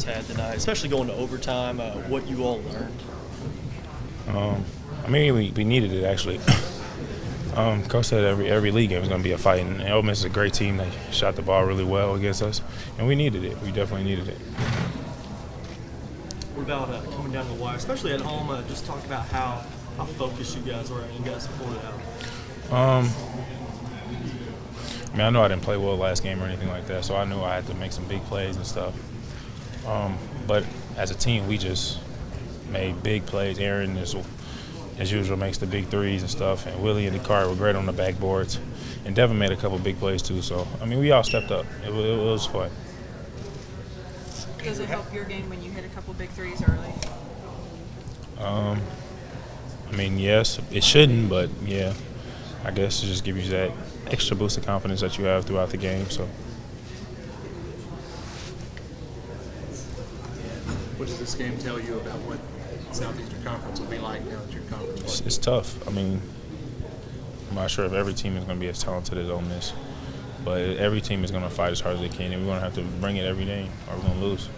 had tonight, especially going to overtime, what you all learned? I mean, we needed it, actually. Coach said every league game is going to be a fight, and Ole Miss is a great team. They shot the ball really well against us, and we needed it. We definitely needed it. What about coming down the wire, especially at home? Just talk about how focused you guys were and you guys pulled it out. I mean, I know I didn't play well last game or anything like that, so I knew I had to make some big plays and stuff. But as a team, we just made big plays. Aaron, as usual, makes the big threes and stuff, and Willie and Dakar were great on the backboards. And Devin made a couple big plays too, so, I mean, we all stepped up. It was fun. Does it help your game when you hit a couple big threes early? I mean, yes, it shouldn't, but yeah, I guess it just gives you that extra boost of confidence that you have throughout the game. So, what does this game tell you about what Southeastern Conference will be like now that you're conference? it's tough. I mean, I'm not sure if every team is going to be as talented as Ole Miss, but every team is going to fight as hard as they can, and we're going to have to bring it every day, or we're going to lose.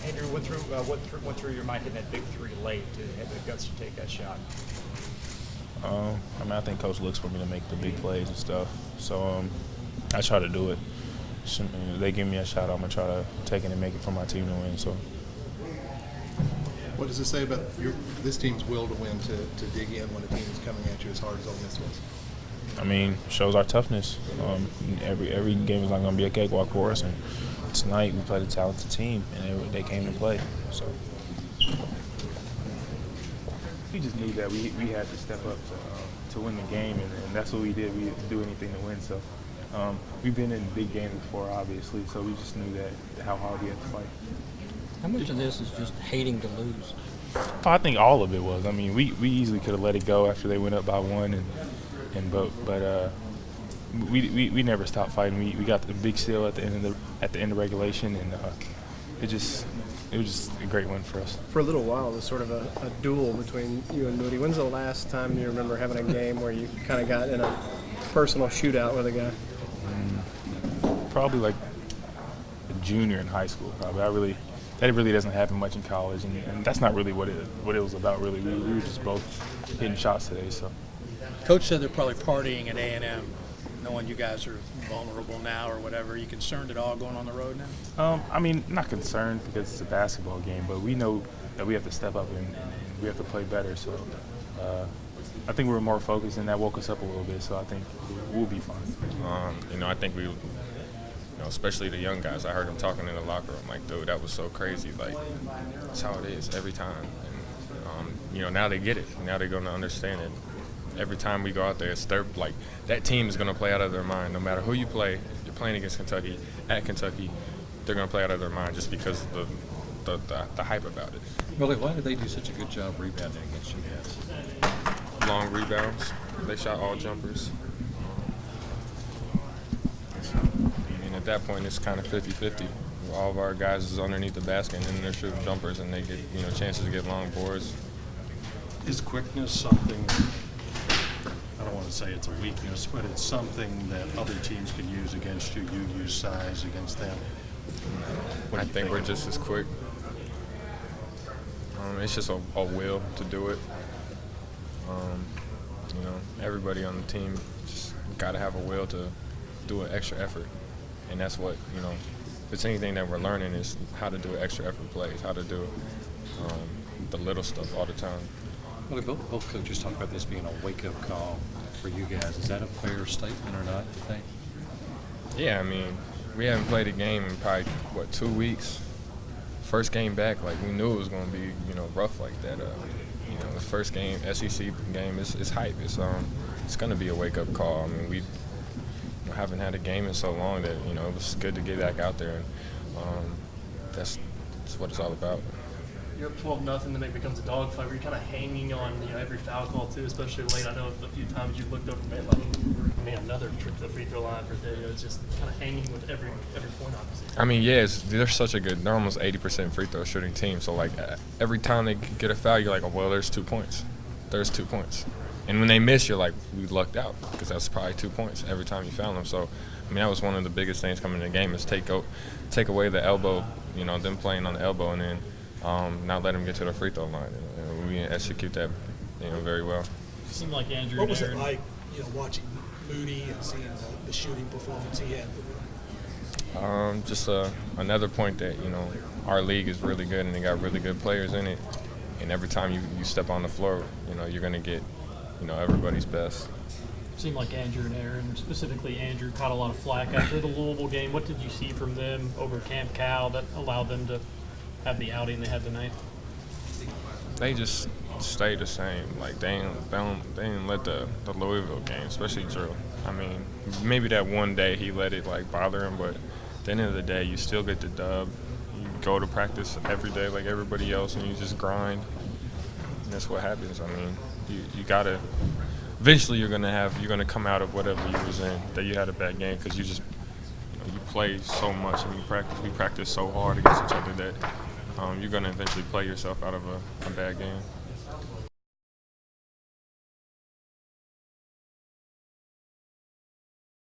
Andrew, what through your mind hitting that big three late to have the guts to take that shot? I mean, I think Coach looks for me to make the big plays and stuff, so I try to do it. If they give me a shot, I'm going to try to take it and make it for my team to win. So, What does it say about this team's will to win, to dig in when a team is coming at you as hard as Ole Miss was? I mean, shows our toughness. Every game is not going to be a cakewalk for us, and tonight we played a talented team, and they came to play. So we just knew that we had to step up to win the game, and that's what we did. We had to do anything to win. So we've been in big games before, obviously, so we just knew that how hard we had to fight. How much of this is just hating to lose? I think all of it was. I mean, we easily could have let it go after they went up by one, but we never stopped fighting. We got the big steal at the end of regulation, and it was just a great win for us. For a little while, it was sort of a duel between you and Moody. When's the last time you remember having a game where you kind of got in a personal shootout with a guy? Probably like a junior in high school. Probably. That really doesn't happen much in college, and that's not really what it was about. Really, we were just both hitting shots today. So, Coach said they're probably partying at A&M, knowing you guys are vulnerable now or whatever. Are you concerned at all going on the road now? I mean, not concerned because it's a basketball game, but we know that we have to step up and we have to play better. So, I think we were more focused, and that woke us up a little bit. So I think we'll be fine. I think we. Especially the young guys. I heard them talking in the locker room, like, dude, that was so crazy. Like, that's how it is every time. And, now they get it. Now they're going to understand it. Every time we go out there, it's like, that team is going to play out of their mind. No matter who you play, you're playing against Kentucky, at Kentucky, they're going to play out of their mind just because of the hype about it. Really, why did they do such a good job rebounding against you guys? Long rebounds. They shot all jumpers. At that point, it's kind of 50-50. All of our guys is underneath the basket, and then they're shooting jumpers, and they get chances to get long boards. Is quickness something? I don't want to say it's a weakness, but it's something that other teams can use against you. You use size against them. I think we're just as quick. It's just a will to do it. Everybody on the team just got to have a will to do an extra effort. And that's what, if it's anything that we're learning is how to do extra effort plays, how to do the little stuff all the time. Well, both coaches talk about this being a wake-up call for you guys. Is that a fair statement or not, do you think? Yeah, I mean, we haven't played a game in probably, 2 weeks? First game back, like, we knew it was going to be, rough like that. The first game, SEC game, is hype. It's going to be a wake-up call. I mean, we haven't had a game in so long that it was good to get back out there, and that's what it's all about. You're up 12-0, then it becomes a dogfight. You're kind of hanging on every foul call too, especially late. I know a few times you looked over and made another trip to the free throw line for Theo. It's just kind of hanging with every point, obviously. I mean, yeah, they're almost 80% free throw shooting team. So like every time they get a foul, you're like, oh, well, there's 2 points. There's 2 points. And when they miss, you're like, we lucked out because that's probably 2 points every time you foul them. So, I mean, that was one of the biggest things coming in the game is take away the elbow, them playing on the elbow, and then not let them get to the free throw line. And we execute that, very well. Seemed like Andrew. What was it like, watching Moody and seeing the shooting performance he had? Just another point that, our league is really good and they got really good players in it. And every time you step on the floor, you're going to get, everybody's best. Seemed like Andrew and Aaron, specifically Andrew, caught a lot of flack after the Louisville game. What did you see from them over Camp Cal that allowed them to have the outing they had tonight? They just stay the same. Like they didn't let the Louisville game, especially Drew. I mean, maybe that one day he let it bother him, but at the end of the day, you still get the dub. You go to practice every day like everybody else, and you just grind. And that's what happens. I mean, you gotta. Eventually, you're gonna come out of whatever you was in that you had a bad game because you just you play so much and we practice so hard against each other that you're gonna eventually play yourself out of a bad game.